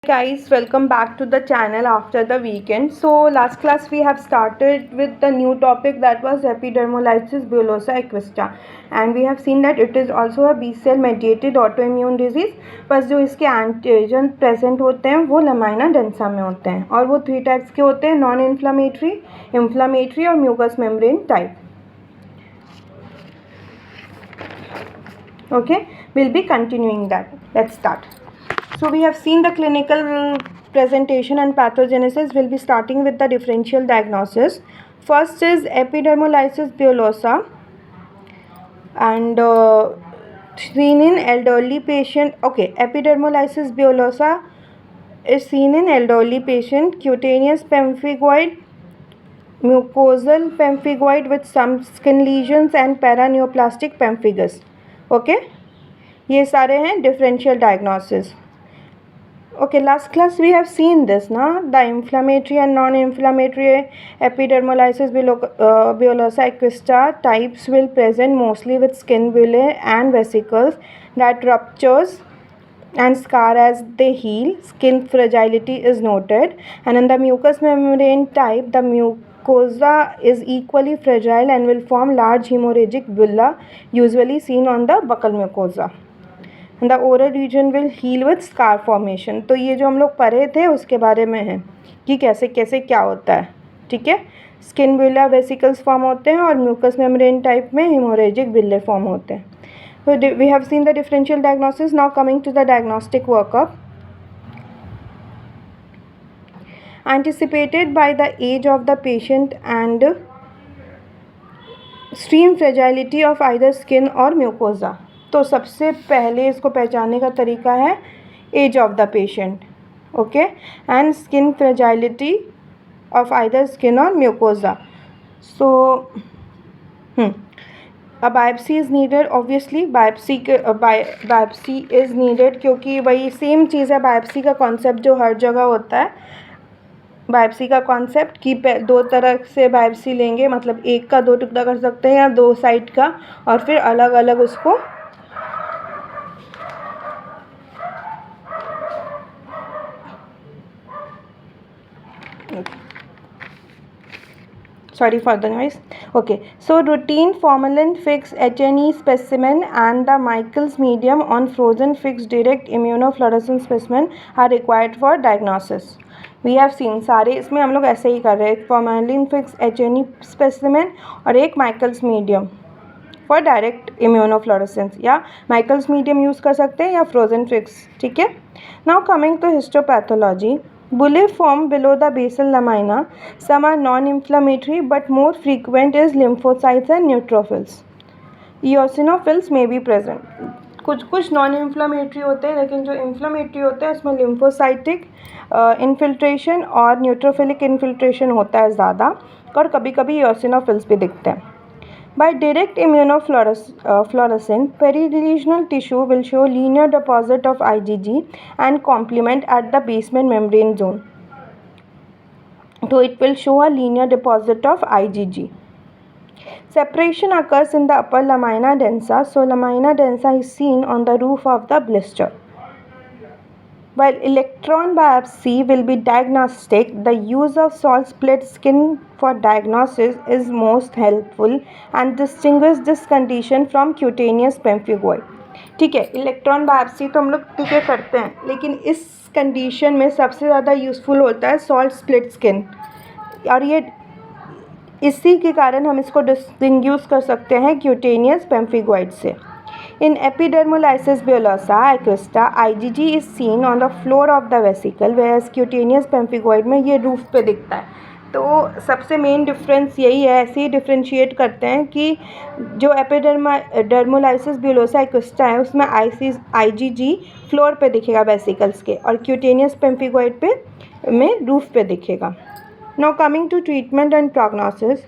guys, welcome back to the channel after the weekend. So last class we have started with the new topic that was epidermolysis bullosa acquista, and we have seen that it is also a B cell mediated autoimmune disease. बस जो इसके antigen present होते हैं वो lamina densa में होते हैं और वो 3 टाइप्स के होते हैं, नॉन इन्फ्लामेटरी, इन्फ्लामेटरी और mucous membrane type. Okay, we'll be continuing that. Let's start. So we have seen the clinical presentation and pathogenesis. We'll be starting with the differential diagnosis. First is epidermolysis bullosa, and seen in elderly patient. Okay, epidermolysis bullosa is seen in elderly patient, cutaneous pemphigoid, mucosal pemphigoid with some skin lesions and paraneoplastic pemphigus. Okay ये सारे हैं differential diagnosis. Okay, last class we have seen this ना, the inflammatory and non inflammatory epidermolysis bullosa acquista types will present mostly with skin bullae and vesicles that ruptures and scar as they heal. Skin fragility is noted, and in the mucous membrane type, the mucosa is equally fragile and will form large hemorrhagic bulla, usually seen on the buccal mucosa. And the oral region will heal with scar formation. तो ये जो हम लोग पढ़े थे उसके बारे में है कि कैसे कैसे क्या होता है. ठीक है, स्किन बुला वेसिकल्स फॉर्म होते हैं और म्यूकस मेम्ब्रेन टाइप में हेमोरेजिक बिल्ले फॉर्म होते हैं. So we have seen the differential diagnosis. Now coming to the diagnostic workup. Anticipated by the age of the patient and extreme fragility of either skin or mucosa. तो सबसे पहले इसको पहचानने का तरीका है age of the patient. Okay, and skin fragility of either skin और mucosa. So a biopsy is needed. Obviously biopsy is needed क्योंकि वही सेम चीज़ है. बायोप्सी का कॉन्सेप्ट जो हर जगह होता है, बायोप्सी का कॉन्सेप्ट कि 2 तरह से बायोप्सी लेंगे, मतलब एक का 2 टुकड़ा कर सकते हैं या 2 साइड का, और फिर अलग अलग उसको sorry for the noise. Okay, so routine formalin fixed H&E specimen and the Michaels medium on frozen fixed direct immunofluorescence specimen are required for diagnosis. We have seen सारे इसमें हम लोग ऐसे ही कर रहे हैं, एक formalin fixed H&E specimen और एक Michaels medium for direct immunofluorescence, या Michaels medium यूज़ कर सकते हैं या frozen fix. ठीक है. Now coming to histopathology. Bullae form below the basal lamina. Some are non-inflammatory, but more frequent is lymphocytes and neutrophils. Eosinophils may be present. कुछ non inflammatory होते हैं, लेकिन जो इन्फ्लामेटरी होते हैं उसमें लिम्फोसाइटिक इन्फिल्ट्रेशन और न्यूट्रोफिलिक इन्फिल्ट्रेशन होता है ज़्यादा, और कभी कभी eosinophils भी दिखते हैं. By direct immunofluorescence, perilesional tissue will show linear deposit of IgG and complement at the basement membrane zone. So it will show a linear deposit of IgG. Separation occurs in the upper lamina densa. So lamina densa is seen on the roof of the blister. While electron biopsy will be diagnostic, the use of salt split skin for diagnosis is most helpful and distinguish this condition from cutaneous pemphigoid. ठीक है, electron biopsy तो हम लोग ठीक है करते हैं, लेकिन इस कंडीशन में सबसे ज़्यादा यूज़फुल होता है सॉल्ट स्प्लिट स्किन, और ये इसी के कारण हम इसको डिस्टिंग्विश कर सकते हैं क्यूटेनियस पेम्फिगोइड से. In epidermolysis bullosa acquista, IgG is seen on the floor of the vesicle, whereas cutaneous pemphigoid में ये रूफ पे दिखता है. तो सबसे मेन डिफरेंस यही है. ऐसे ही डिफ्रेंशिएट करते हैं कि जो एपिडर्मोलाइसिस बुलोसा एक्विस्टा है उसमें IgG फ्लोर पे दिखेगा वेसिकल्स के, और क्यूटेनियस पेम्फिगोइड पे में रूफ पे दिखेगा. Now coming to treatment and prognosis,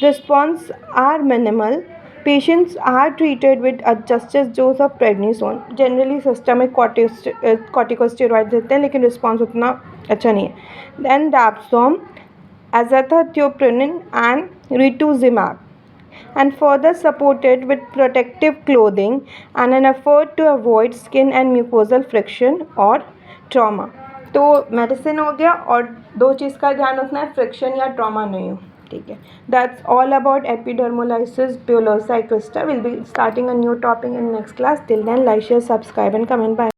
response are minimal. Patients are treated with adjusted dose of prednisone. Generally systemic corticosteroid देते हैं, लेकिन रिस्पॉन्स उतना अच्छा नहीं है. Then dapsone, azathioprine and rituximab, and further supported with protective clothing and an effort to avoid skin and mucosal friction or trauma. तो medicine हो गया, और 2 चीज़ का ध्यान रखना है, फ्रिक्शन या ट्रॉमा नहीं हो, ठीक है। That's all about epidermolysis bullosa acquisita. Will be starting a new topic in next class. Till then, like, share, subscribe and comment. Bye.